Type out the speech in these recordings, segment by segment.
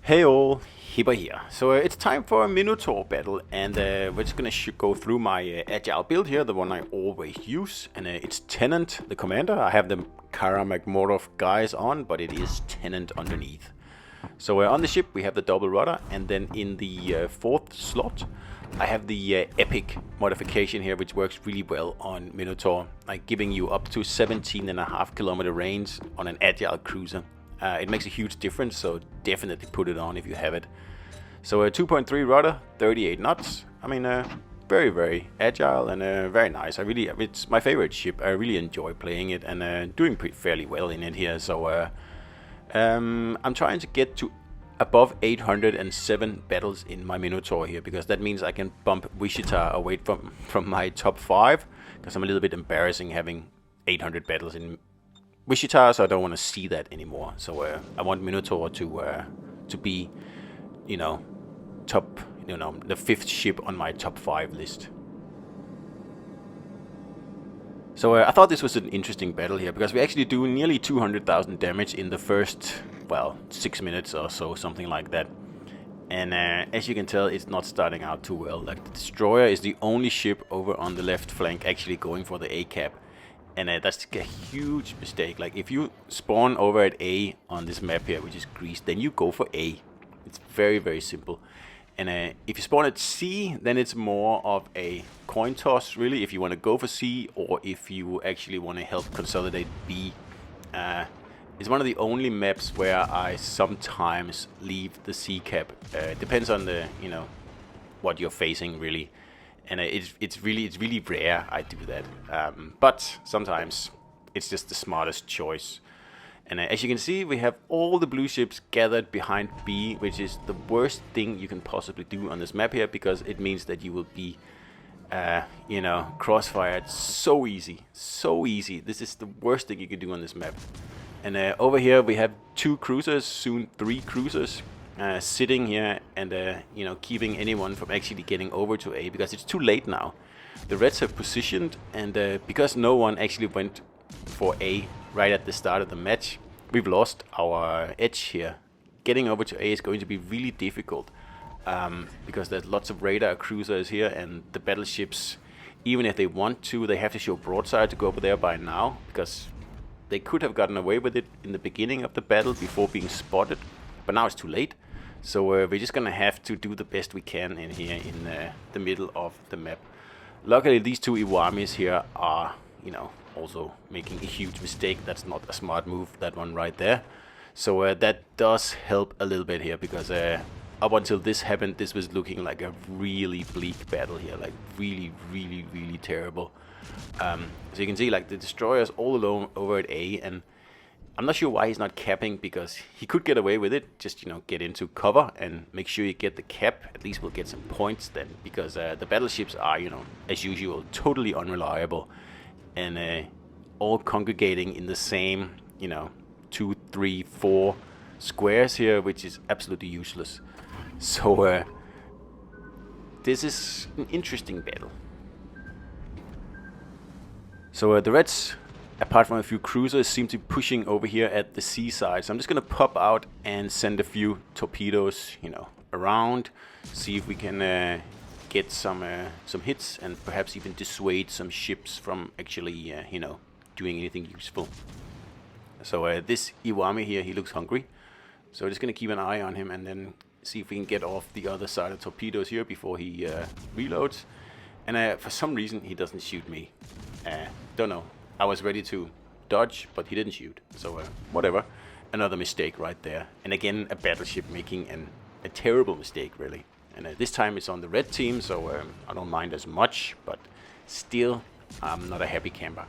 Hey all, Hipper here. So it's time for a Minotaur battle, and we're just gonna go through my agile build here, the one I always use, and it's Tenant, the commander. I have the Kara McMordoff guys on, but it is Tenant underneath. So on the ship we have the double rudder, and then in the fourth slot I have the epic modification here, which works really well on Minotaur, like giving you up to 17.5 kilometer range on an agile cruiser. It makes a huge difference, so definitely put it on if you have it. So a 2.3 rudder, 38 knots. I mean, very, very agile and very nice. It's my favorite ship. I really enjoy playing it and doing fairly well in it here. So I'm trying to get to above 807 battles in my Minotaur here, because that means I can bump Wichita away from my top 5, because I'm a little bit embarrassing having 800 battles in Wichita, so I don't want to see that anymore. So I want Minotaur to be, top, the 5th ship on my top 5 list. So I thought this was an interesting battle here, because we actually do nearly 200,000 damage in the first, 6 minutes or so, something like that. And as you can tell, it's not starting out too well. Like, the Destroyer is the only ship over on the left flank actually going for the A cap. And that's a huge mistake. Like, if you spawn over at A on this map here, which is Greece, then you go for A. It's very, very simple. And if you spawn at C, then it's more of a coin toss, really, if you want to go for C, or if you actually want to help consolidate B. It's one of the only maps where I sometimes leave the C cap. Depends on the, what you're facing, really. And it's really rare I do that, but sometimes it's just the smartest choice. And as you can see, we have all the blue ships gathered behind B, which is the worst thing you can possibly do on this map here, because it means that you will be, crossfired so easy. This is the worst thing you can do on this map. And over here we have 2 cruisers, soon 3 cruisers. Sitting here and keeping anyone from actually getting over to A, because it's too late now. The Reds have positioned, and because no one actually went for A right at the start of the match, we've lost our edge here. Getting over to A is going to be really difficult, because there's lots of radar cruisers here, and the battleships, even if they want to, they have to show broadside to go over there by now, because they could have gotten away with it in the beginning of the battle before being spotted. But now it's too late, so we're just gonna have to do the best we can in here in the middle of the map. Luckily, these 2 Iwamis here are, also making a huge mistake. That's not a smart move, that one right there. So that does help a little bit here, because up until this happened, this was looking like a really bleak battle here, like really terrible. So you can see, like, the Destroyer's all alone over at A, and I'm not sure why he's not capping, because he could get away with it. Just, get into cover and make sure you get the cap. At least we'll get some points then, because the battleships are, as usual, totally unreliable. And all congregating in the same, 2, 3, 4 squares here, which is absolutely useless. So this is an interesting battle. So the Reds, apart from a few cruisers, seem to be pushing over here at the seaside. So I'm just going to pop out and send a few torpedoes, around. See if we can get some hits, and perhaps even dissuade some ships from actually, doing anything useful. So this Iwami here, he looks hungry. So we're just going to keep an eye on him, and then see if we can get off the other side of torpedoes here before he reloads. And for some reason, he doesn't shoot me. Don't know. I was ready to dodge, but he didn't shoot. So whatever. Another mistake right there. And again, a battleship making a terrible mistake, really. And this time it's on the red team, so I don't mind as much, but still, I'm not a happy camper.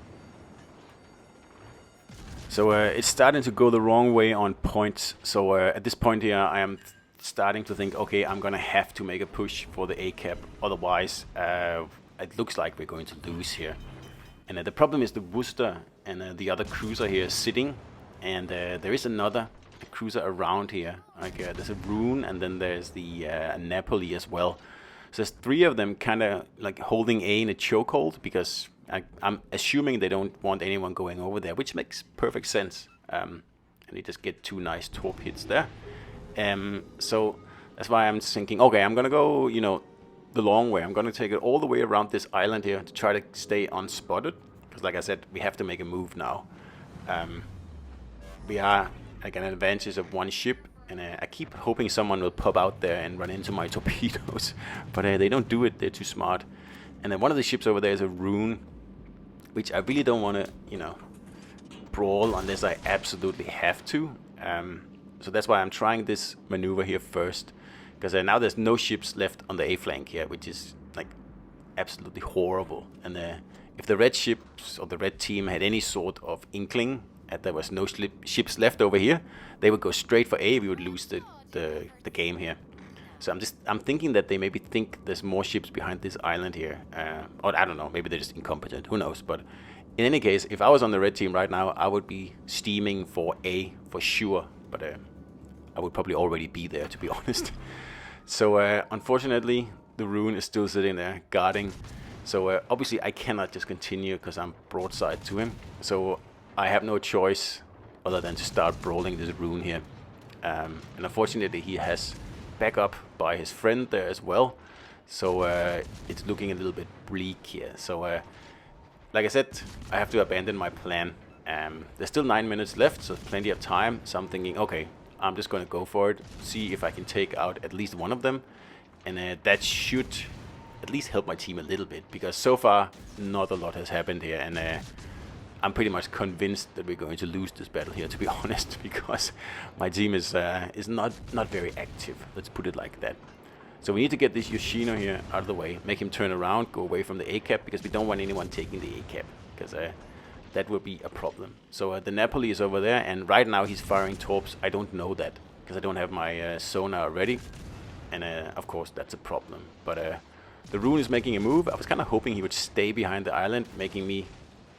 So it's starting to go the wrong way on points. So at this point here, I am starting to think, okay, I'm gonna have to make a push for the A cap. Otherwise, it looks like we're going to lose here. And the problem is the Worcester and the other cruiser here is sitting, and there is another cruiser around here. Like there's a Rune, and then there's the Napoli as well. So there's 3 of them kind of like holding A in a chokehold, because I'm assuming they don't want anyone going over there, which makes perfect sense. And they just get 2 nice torp hits there. So that's why I'm thinking, okay, I'm gonna go, you know, the long way. I'm gonna take it all the way around this island here to try to stay unspotted. Because like I said, we have to make a move now. We are like an advantage of one ship, and I keep hoping someone will pop out there and run into my torpedoes, but they don't do it. They're too smart. And then one of the ships over there is a rune, which I really don't want to, you know, brawl unless I absolutely have to. So that's why I'm trying this maneuver here first, because now there's no ships left on the A flank here, which is like absolutely horrible. And if the red ships or the red team had any sort of inkling that there was no ships left over here, they would go straight for A. We would lose the game here. So I'm thinking that they maybe think there's more ships behind this island here, or I don't know, maybe they're just incompetent. Who knows? But in any case, if I was on the red team right now, I would be steaming for A for sure. But I would probably already be there, to be honest. So unfortunately, the rune is still sitting there guarding. So obviously I cannot just continue because I'm broadside to him. So I have no choice other than to start brawling this rune here. And unfortunately he has backup by his friend there as well. So it's looking a little bit bleak here. So like I said, I have to abandon my plan. There's still 9 minutes left, so plenty of time. So I'm thinking, okay, I'm just going to go for it, see if I can take out at least one of them. And that should at least help my team a little bit, because so far not a lot has happened here. And I'm pretty much convinced that we're going to lose this battle here, to be honest, because my team is not very active. Let's put it like that. So we need to get this Yoshino here out of the way, make him turn around, go away from the A-cap, because we don't want anyone taking the A-cap, because that would be a problem. So the Napoli is over there, and right now he's firing torps. I don't know that, because I don't have my sonar ready, and of course that's a problem. But the rune is making a move. I was kind of hoping he would stay behind the island, making me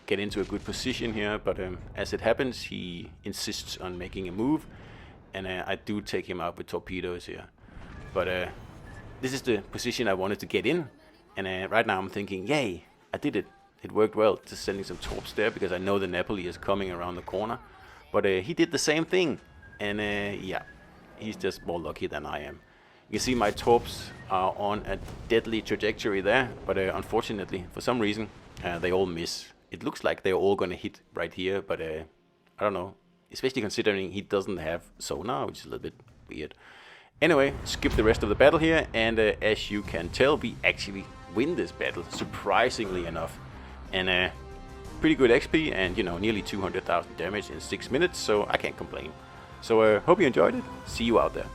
get into a good position here, but as it happens, he insists on making a move, and I do take him out with torpedoes here. But this is the position I wanted to get in, and right now I'm thinking, yay, I did it. It worked well, just sending some torps there, because I know the Napoli is coming around the corner. But he did the same thing, and yeah, he's just more lucky than I am. You can see my torps are on a deadly trajectory there, but unfortunately, for some reason, they all miss. It looks like they're all going to hit right here, but I don't know, especially considering he doesn't have sonar, which is a little bit weird. Anyway, skip the rest of the battle here, and as you can tell, we actually win this battle, surprisingly enough. And pretty good XP, and you know, nearly 200,000 damage in 6 minutes, so I can't complain. So hope you enjoyed it. See you out there.